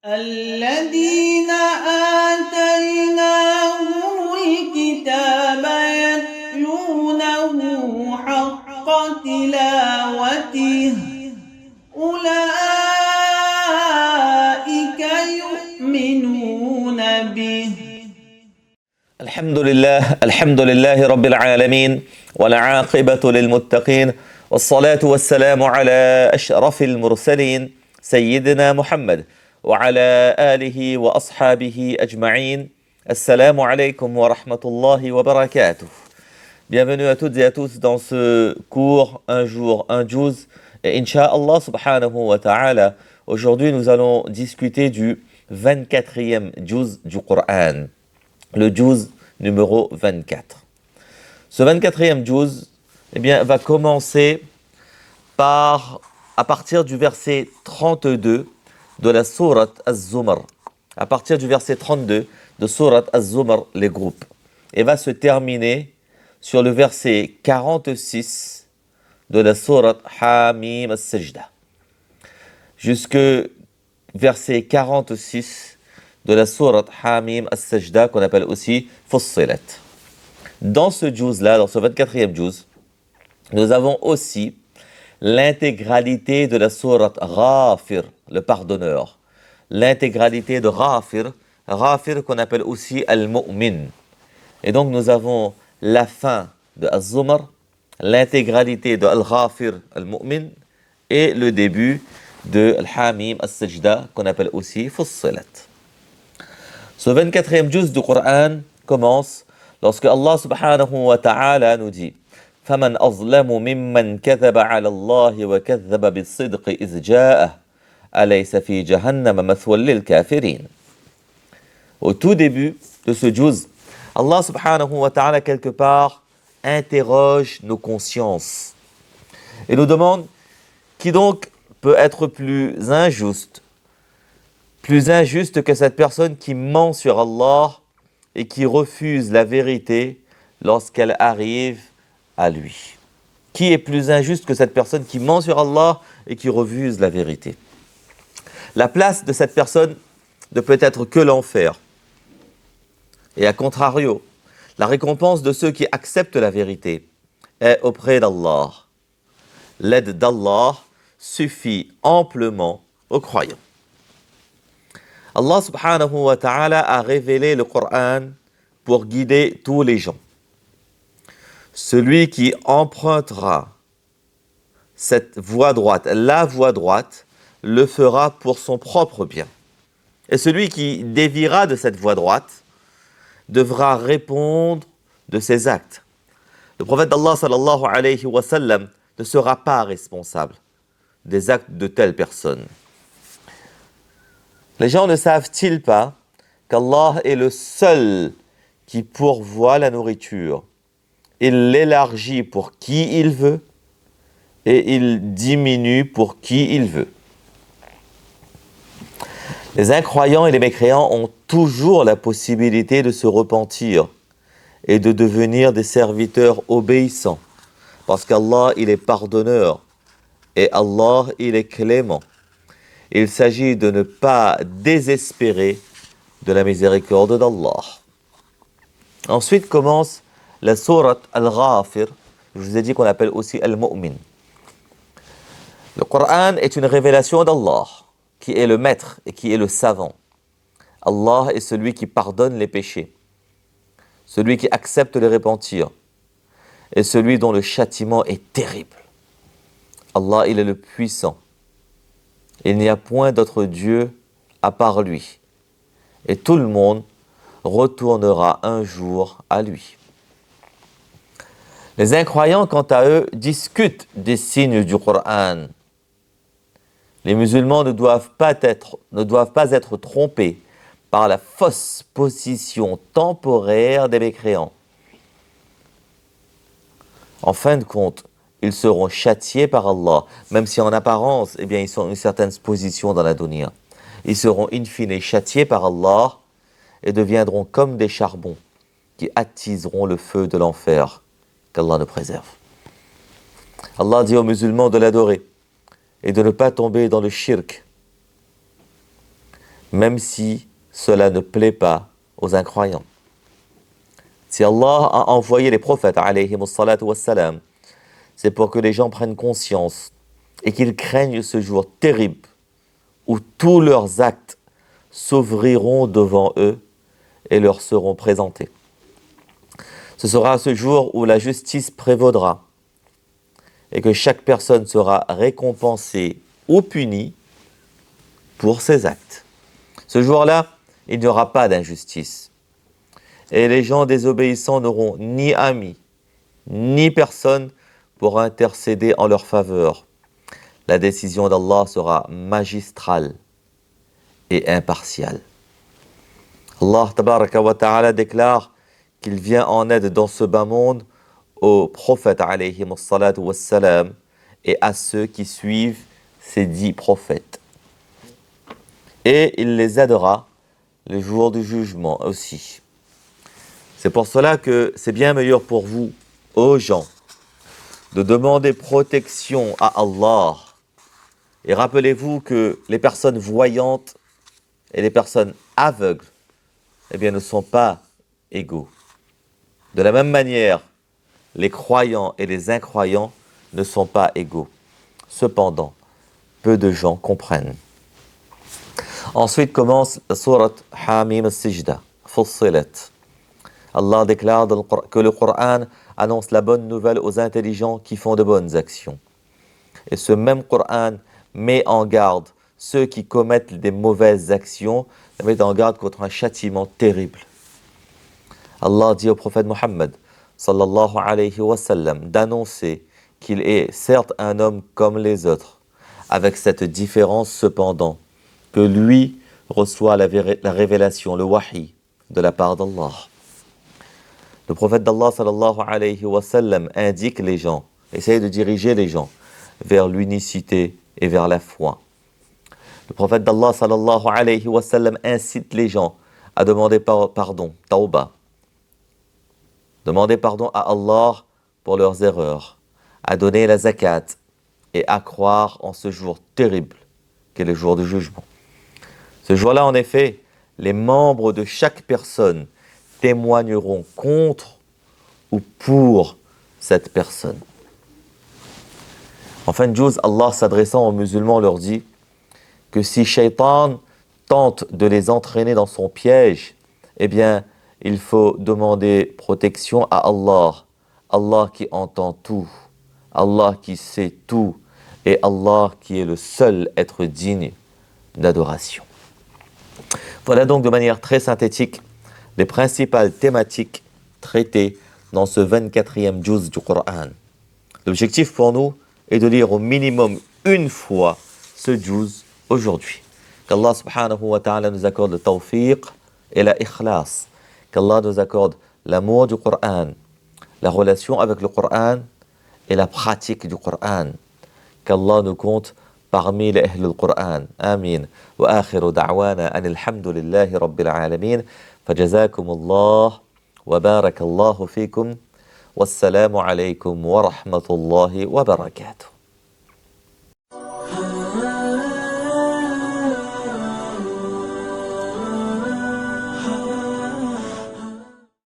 الذين آتيناهم الكتاب يتلونه حق تلاوته أولئك يؤمنون به. الحمد لله رب العالمين والعاقبة للمتقين والصلاة والسلام على أشرف المرسلين سيدنا محمد وعلى آله وأصحابه أجمعين. Assalamu alaikum wa rahmatullahi wa barakatuh. Bienvenue à toutes et à tous dans ce cours Un jour, un juz. Et Inch'Allah subhanahu wa ta'ala, aujourd'hui nous allons discuter du 24e juz du Coran. Le juz numéro 24. Ce 24e juz va commencer à partir du verset 32 de la sourate Az-Zumar. À partir du verset 32 de sourate Az-Zumar, les groupes. Et va se terminer sur le verset 46 de la sourate Hamim As-Sajda. Jusque verset 46 de la sourate Hamim As-Sajda, qu'on appelle aussi Fussilat. Dans ce juz-là, dans ce 24e juz, nous avons aussi l'intégralité de la sourate Ghafir, le pardonneur. L'intégralité de Ghafir qu'on appelle aussi Al-Mu'min. Et donc nous avons la fin de Az-Zumar, l'intégralité de Al-Ghafir, Al-Mu'min, et le début de Al-Hamim As-Sajda, qu'on appelle aussi Fussilat. Ce 24e juz du Coran commence lorsque Allah subhanahu wa ta'ala nous dit فَمَنْ أَظْلَمُ مِمَّنْ كَذَبَ عَلَى اللَّهِ وَكَذَّبَ بِالصِّدْقِ إِذْ جَاءَهُ أَلَيْسَ فِي جَهَنَّمَ مَثْوًى لِلْكَافِرِينَ. Au tout début de ce juz, Allah subhanahu wa ta'ala quelque part interroge nos consciences et nous demande qui donc peut être plus injuste que cette personne qui ment sur Allah et qui refuse la vérité lorsqu'elle arrive à lui. Qui est plus injuste que cette personne qui ment sur Allah et qui refuse la vérité? La place de cette personne ne peut être que l'enfer. Et à contrario, la récompense de ceux qui acceptent la vérité est auprès d'Allah. L'aide d'Allah suffit amplement aux croyants. Allah subhanahu wa ta'ala a révélé le Coran pour guider tous les gens. Celui qui empruntera cette voie droite, la voie droite, le fera pour son propre bien. Et celui qui déviera de cette voie droite devra répondre de ses actes. Le prophète d'Allah sallallahu alayhi wa sallam ne sera pas responsable des actes de telle personne. Les gens ne savent-ils pas qu'Allah est le seul qui pourvoit la nourriture? Il l'élargit pour qui il veut et il diminue pour qui il veut. Les incroyants et les mécréants ont toujours la possibilité de se repentir et de devenir des serviteurs obéissants, parce qu'Allah, il est pardonneur et Allah, il est clément. Il s'agit de ne pas désespérer de la miséricorde d'Allah. Ensuite commence la sourate Al-Ghafir, je vous ai dit qu'on appelle aussi Al-Mu'min. Le Coran est une révélation d'Allah, qui est le maître et qui est le savant. Allah est celui qui pardonne les péchés, celui qui accepte le repentir, et celui dont le châtiment est terrible. Allah, il est le puissant. Il n'y a point d'autre Dieu à part lui. Et tout le monde retournera un jour à lui. Les incroyants, quant à eux, discutent des signes du Coran. Les musulmans ne doivent pas être trompés par la fausse position temporaire des mécréants. En fin de compte, ils seront châtiés par Allah, même si en apparence, ils sont une certaine position dans la dunya. Ils seront in fine châtiés par Allah et deviendront comme des charbons qui attiseront le feu de l'enfer. Qu'Allah nous préserve. Allah dit aux musulmans de l'adorer et de ne pas tomber dans le shirk. même si cela ne plaît pas aux incroyants. Si Allah a envoyé les prophètes, alayhimus salatu wassalam, c'est pour que les gens prennent conscience et qu'ils craignent ce jour terrible où tous leurs actes s'ouvriront devant eux et leur seront présentés. Ce sera ce jour où la justice prévaudra et que chaque personne sera récompensée ou punie pour ses actes. Ce jour-là, il n'y aura pas d'injustice. Et les gens désobéissants n'auront ni amis, ni personne pour intercéder en leur faveur. La décision d'Allah sera magistrale et impartiale. Allah tabaraka wa ta'ala déclare qu'il vient en aide dans ce bas monde aux prophètes alayhimus salatu wassalam et à ceux qui suivent ces 10 prophètes. Et il les aidera le jour du jugement aussi. C'est pour cela que c'est bien meilleur pour vous, ô gens, de demander protection à Allah. Et rappelez-vous que les personnes voyantes et les personnes aveugles, eh bien, ne sont pas égaux. De la même manière, les croyants et les incroyants ne sont pas égaux. Cependant, peu de gens comprennent. Ensuite commence la sourate Hamim al-Sijda, Fussilat. Allah déclare que le Coran annonce la bonne nouvelle aux intelligents qui font de bonnes actions. Et ce même Coran met en garde ceux qui commettent des mauvaises actions, les met en garde contre un châtiment terrible. Allah dit au prophète Mohammed, sallallahu alayhi wa sallam, d'annoncer qu'il est certes un homme comme les autres, avec cette différence cependant, que lui reçoit la révélation, le wahi, de la part d'Allah. Le prophète d'Allah sallallahu alayhi wa sallam indique les gens, essaye de diriger les gens vers l'unicité et vers la foi. Le prophète d'Allah sallallahu alayhi wa sallam incite les gens à demander pardon, tawbah. Demander pardon à Allah pour leurs erreurs, à donner la zakat et à croire en ce jour terrible qu'est le jour du jugement. Ce jour-là, en effet, les membres de chaque personne témoigneront contre ou pour cette personne. En fin de jour, Allah s'adressant aux musulmans leur dit que si Shaitan tente de les entraîner dans son piège, eh bien, il faut demander protection à Allah. Allah qui entend tout, Allah qui sait tout, et Allah qui est le seul être digne d'adoration. Voilà donc de manière très synthétique les principales thématiques traitées dans ce 24e juz du Coran. L'objectif pour nous est de lire au minimum une fois ce juz aujourd'hui. Qu'Allah subhanahu wa ta'ala nous accorde le tawfiq et la ikhlas. Qu'Allah nous accorde l'amour du Coran, la relation avec le Coran et la pratique du Coran. Qu'Allah nous compte parmi les Ahl al-Qur'an. Amin. Wa akhiru da'wana anil hamdulillahi rabbil alamin. فجزاكم الله وبارك الله فيكم والسلام عليكم ورحمة الله وبركاته.